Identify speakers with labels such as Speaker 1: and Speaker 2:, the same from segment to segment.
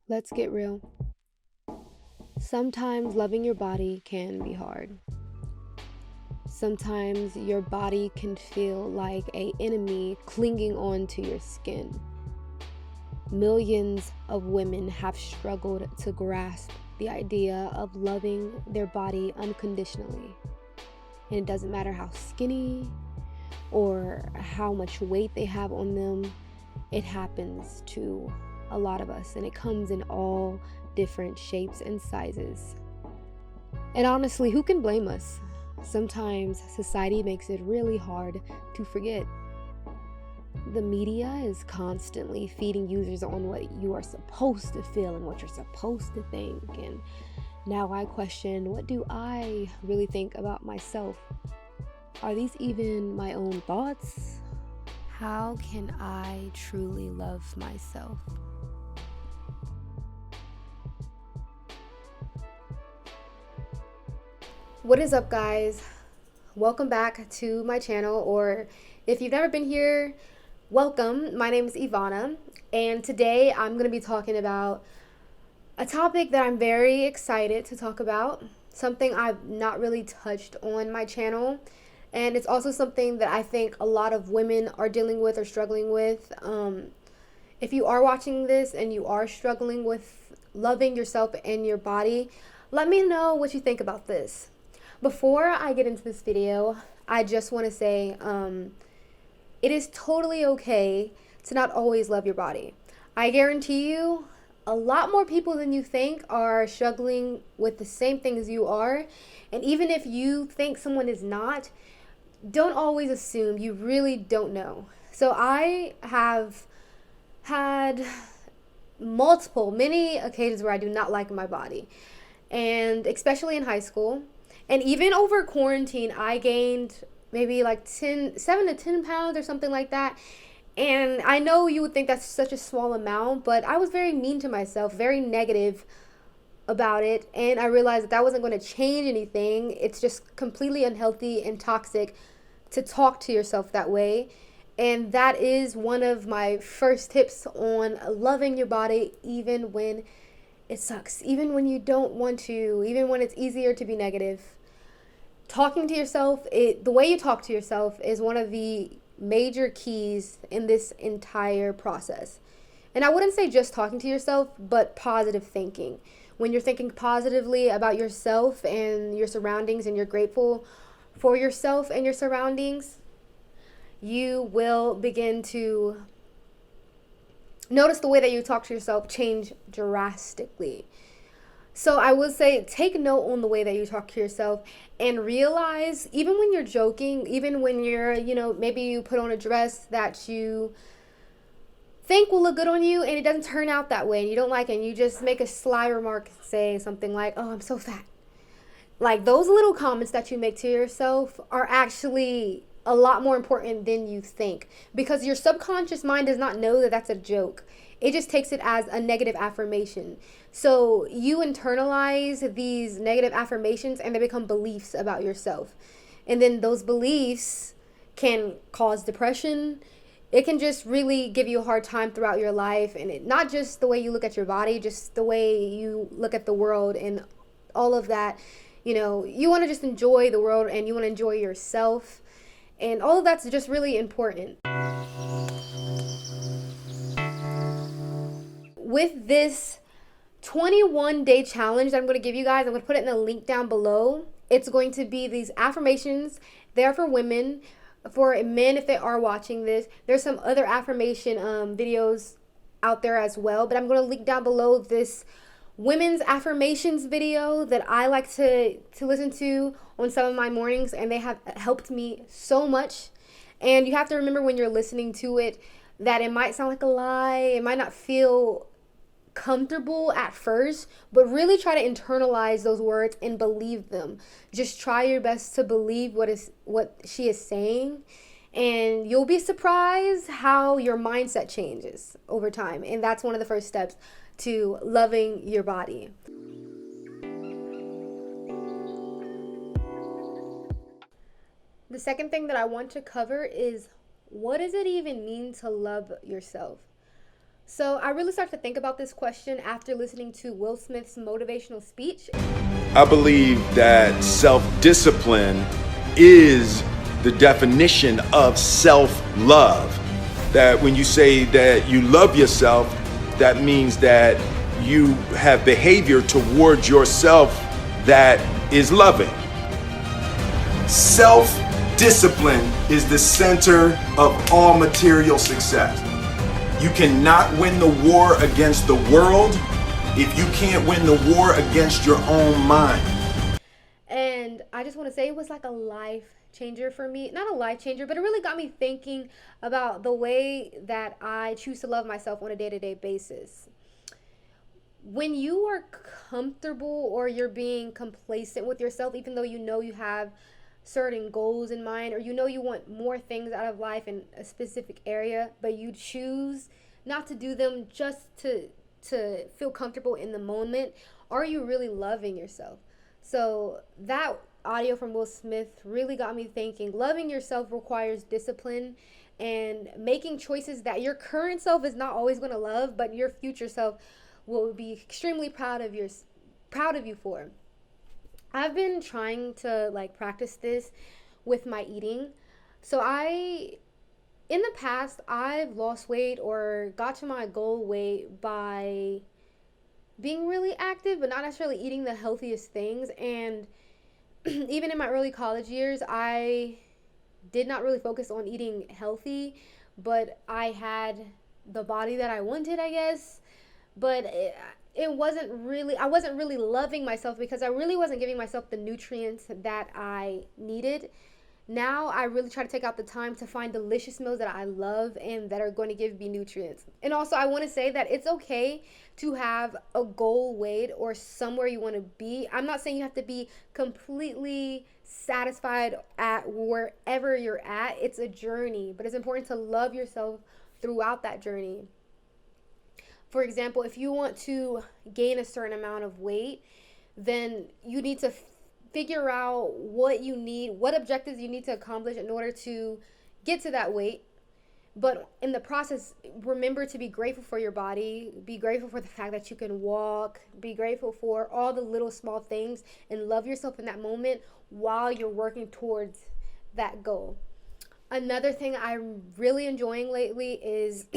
Speaker 1: Let's get real. Sometimes loving your body can be hard. Sometimes your body can feel like an enemy clinging on to your skin. Millions of women have struggled to grasp the idea of loving their body unconditionally. And it doesn't matter how skinny or how much weight they have on them, it happens to a lot of us, and it comes in all different shapes and sizes. And honestly, who can blame us? Sometimes society makes it really hard to forget. The media is constantly feeding users on what you are supposed to feel and what you're supposed to think. And now I question, what do I really think about myself? Are these even my own thoughts? How can I truly love myself? What is up, guys? Welcome back to my channel, or if you've never been here, welcome. My name is Evanah, and today I'm going to be talking about a topic that I'm very excited to talk about, something I've not really touched on my channel, and it's also something that I think a lot of women are dealing with or struggling with. If you are watching this and you are struggling with loving yourself and your body, let me know what you think about this. Before I get into this video, I just want to say it is totally okay to not always love your body. I guarantee you, a lot more people than you think are struggling with the same things you are. And even if you think someone is not, don't always assume. You really don't know. So I have had many occasions where I do not like my body, and especially in high school. And even over quarantine, I gained maybe like 7 to 10 pounds or something like that. And I know you would think that's such a small amount, but I was very mean to myself, very negative about it. And I realized that wasn't going to change anything. It's just completely unhealthy and toxic to talk to yourself that way. And that is one of my first tips on loving your body, even when it sucks, even when you don't want to, even when it's easier to be negative. Talking to yourself, the way you talk to yourself is one of the major keys in this entire process. And I wouldn't say just talking to yourself, but positive thinking. When you're thinking positively about yourself and your surroundings, and you're grateful for yourself and your surroundings, you will begin to notice the way that you talk to yourself change drastically. So I would say take note on the way that you talk to yourself, and realize, even when you're joking, even when you're, maybe you put on a dress that you think will look good on you and it doesn't turn out that way and you don't like it, and you just make a sly remark, say something like, "Oh, I'm so fat." Like, those little comments that you make to yourself are actually a lot more important than you think, because your subconscious mind does not know that that's a joke. It just takes it as a negative affirmation. So you internalize these negative affirmations and they become beliefs about yourself. And then those beliefs can cause depression. It can just really give you a hard time throughout your life. And not just the way you look at your body, just the way you look at the world and all of that. You want to just enjoy the world, and you want to enjoy yourself. And all of that's just really important. With this 21-day challenge that I'm going to give you guys, I'm going to put it in the link down below. It's going to be these affirmations. They're for women. For men, if they are watching this, there's some other affirmation videos out there as well. But I'm going to link down below this women's affirmations video that I like to listen to on some of my mornings, and they have helped me so much. And you have to remember, when you're listening to it, that it might sound like a lie. It might not feel comfortable at first, but really try to internalize those words and believe them. Just try your best to believe what she is saying, and you'll be surprised how your mindset changes over time. And that's one of the first steps to loving your body. The second thing that I want to cover is, what does it even mean to love yourself? So I really started to think about this question after listening to Will Smith's motivational speech.
Speaker 2: I believe that self-discipline is the definition of self-love. That when you say that you love yourself, that means that you have behavior towards yourself that is loving. Self-discipline is the center of all material success. You cannot win the war against the world if you can't win the war against your own mind.
Speaker 1: And I just want to say it was like a life changer for me. Not a life changer, but it really got me thinking about the way that I choose to love myself on a day-to-day basis. When you are comfortable or you're being complacent with yourself, even though you know you have certain goals in mind, or you know you want more things out of life in a specific area, but you choose not to do them just to feel comfortable in the moment, are you really loving yourself? So that audio from Will Smith really got me thinking. Loving yourself requires discipline and making choices that your current self is not always going to love, but your future self will be extremely proud of you for. I've been trying to practice this with my eating. So in the past, I've lost weight or got to my goal weight by being really active, but not necessarily eating the healthiest things. And even in my early college years, I did not really focus on eating healthy, but I had the body that I wanted, I guess. But it wasn't really, I wasn't really loving myself because I really wasn't giving myself the nutrients that I needed. Now I really try to take out the time to find delicious meals that I love and that are going to give me nutrients. And also I want to say that it's okay to have a goal weight or somewhere you want to be. I'm not saying you have to be completely satisfied at wherever you're at. It's a journey, but it's important to love yourself throughout that journey. For example, if you want to gain a certain amount of weight, then you need to figure out what you need, what objectives you need to accomplish in order to get to that weight. But in the process, remember to be grateful for your body, be grateful for the fact that you can walk, be grateful for all the little small things, and love yourself in that moment while you're working towards that goal. Another thing I'm really enjoying lately is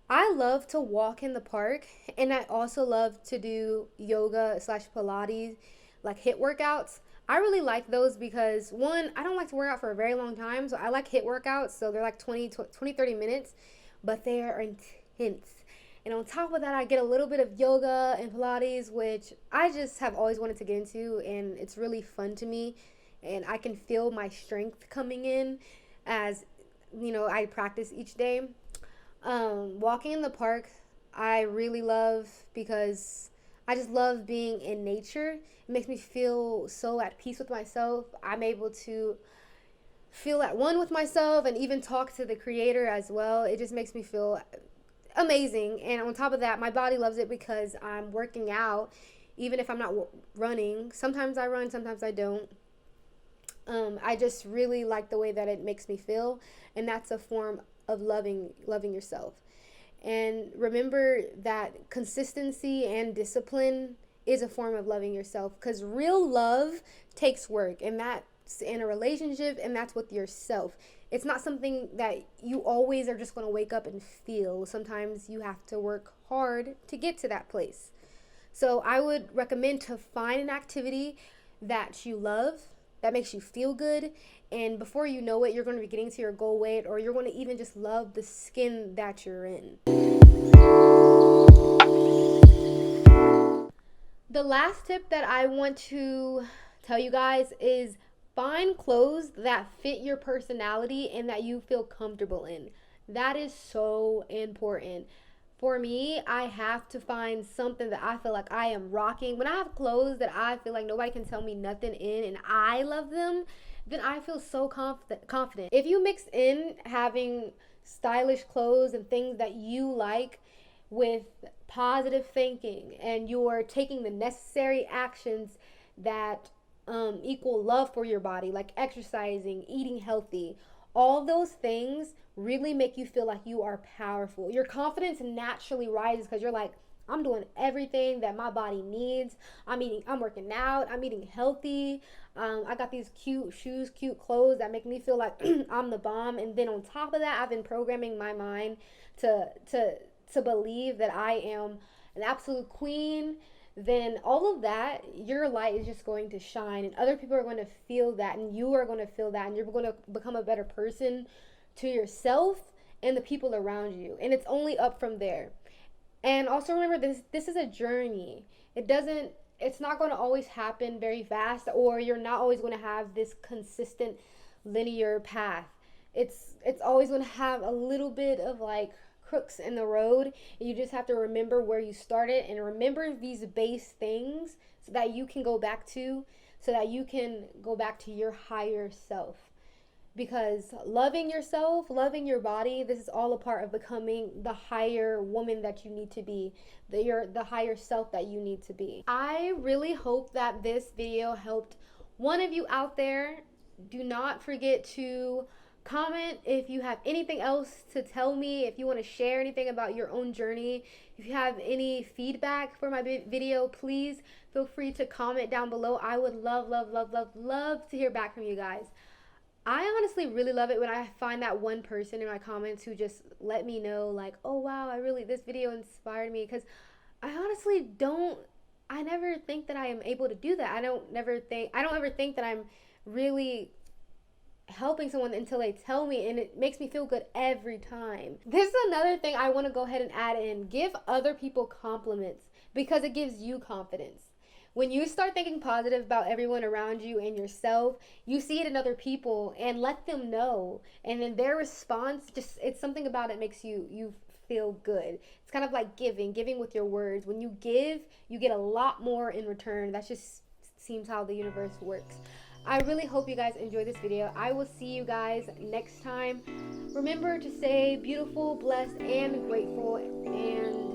Speaker 1: I love to walk in the park, and I also love to do yoga slash Pilates, like HIIT workouts. I really like those because, one, I don't like to work out for a very long time, so I like HIIT workouts, so they're like 30 minutes, but they are intense. And on top of that, I get a little bit of yoga and Pilates, which I just have always wanted to get into, and it's really fun to me, and I can feel my strength coming in as, I practice each day. Walking in the park, I really love because I just love being in nature. It makes me feel so at peace with myself. I'm able to feel at one with myself and even talk to the creator as well. It just makes me feel amazing. And on top of that, my body loves it because I'm working out, even if I'm not running. Sometimes I run, sometimes I don't. I just really like the way that it makes me feel, and that's a form of loving yourself. And remember that consistency and discipline is a form of loving yourself, because real love takes work, and that's in a relationship, and that's with yourself. It's not something that you always are just going to wake up and feel. Sometimes you have to work hard to get to that place. So I would recommend to find an activity that you love, that makes you feel good, and before you know it, you're going to be getting to your goal weight, or you're going to even just love the skin that you're in. The last tip that I want to tell you guys is find clothes that fit your personality and that you feel comfortable in. That is so important. For me, I have to find something that I feel like I am rocking. When I have clothes that I feel like nobody can tell me nothing in and I love them, then I feel so confident. If you mix in having stylish clothes and things that you like with positive thinking, and you're taking the necessary actions that equal love for your body, like exercising, eating healthy, all those things really make you feel like you are powerful. Your confidence naturally rises because you're like, I'm doing everything that my body needs. I'm working out, I'm eating healthy. I got these cute shoes, cute clothes that make me feel like I'm the bomb. And then on top of that, I've been programming my mind to believe that I am an absolute queen. Then all of that, your light is just going to shine, and other people are going to feel that, and you are going to feel that, and you're going to become a better person to yourself and the people around you. And it's only up from there. And also remember, this is a journey. It's not going to always happen very fast, or you're not always going to have this consistent linear path. It's always going to have a little bit of like crooks in the road, and you just have to remember where you started and remember these base things so that you can go back to your higher self. Because loving yourself, loving your body, this is all a part of becoming the higher woman that you need to be, the higher self that you need to be. I really hope that this video helped one of you out there. Do not forget to comment if you have anything else to tell me, if you want to share anything about your own journey. If you have any feedback for my video, please feel free to comment down below. I would love to hear back from you guys. I honestly really love it when I find that one person in my comments who just let me know like, oh wow, this video inspired me, because I never think that I am able to do that. I don't ever think that I'm really helping someone until they tell me, and it makes me feel good every time. This is another thing I want to go ahead and add in. Give other people compliments, because it gives you confidence. When you start thinking positive about everyone around you and yourself, you see it in other people, and let them know. And then their response, it's something about it makes you feel good. It's kind of like giving with your words. When you give, you get a lot more in return. That just seems how the universe works. I really hope you guys enjoyed this video. I will see you guys next time. Remember to stay beautiful, blessed, and grateful, and